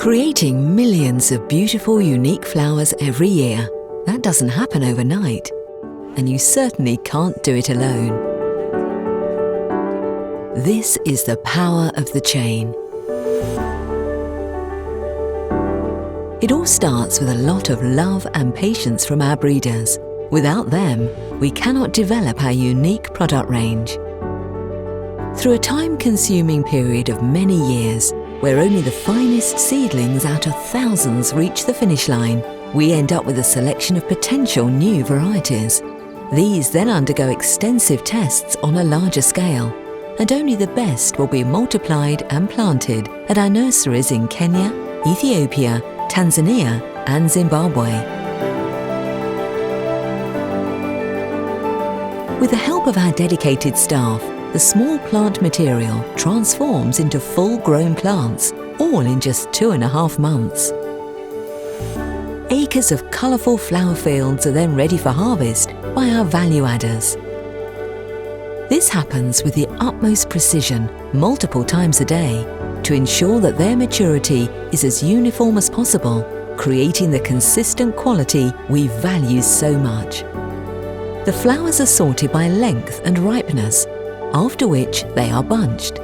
Creating millions of beautiful, unique flowers every year, that doesn't happen overnight. And you certainly can't do it alone. This is the power of the chain. It all starts with a lot of love and patience from our breeders. Without them, we cannot develop our unique product range. Through a time-consuming period of many years, where only the finest seedlings out of thousands reach the finish line, we end up with a selection of potential new varieties. These then undergo extensive tests on a larger scale, and only the best will be multiplied and planted at our nurseries in Kenya, Ethiopia, Tanzania and Zimbabwe. With the help of our dedicated staff, the small plant material transforms into full-grown plants, all in just 2.5 months. Acres of colourful flower fields are then ready for harvest by our value adders. This happens with the utmost precision, multiple times a day, to ensure that their maturity is as uniform as possible, creating the consistent quality we value so much. The flowers are sorted by length and ripeness, after which they are bunched.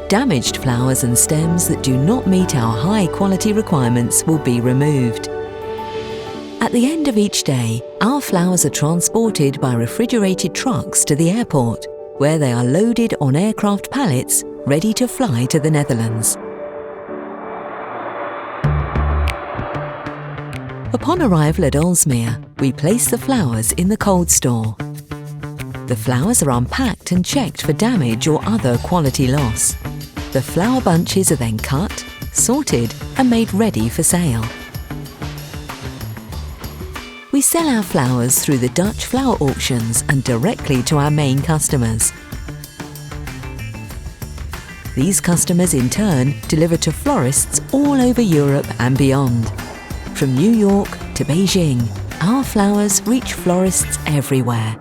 Damaged flowers and stems that do not meet our high-quality requirements will be removed. At the end of each day, our flowers are transported by refrigerated trucks to the airport, where they are loaded on aircraft pallets ready to fly to the Netherlands. Upon arrival at Aalsmeer, we place the flowers in the cold store. The flowers are unpacked and checked for damage or other quality loss. The flower bunches are then cut, sorted and made ready for sale. We sell our flowers through the Dutch flower auctions and directly to our main customers. These customers in turn deliver to florists all over Europe and beyond. From New York to Beijing, our flowers reach florists everywhere.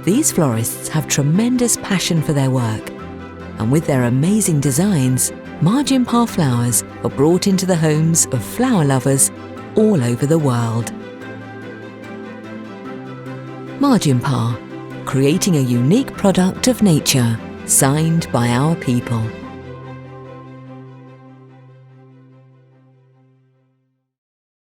These florists have tremendous passion for their work, and with their amazing designs, Margin-Par flowers are brought into the homes of flower lovers all over the world. Margin-Par, creating a unique product of nature, signed by our people.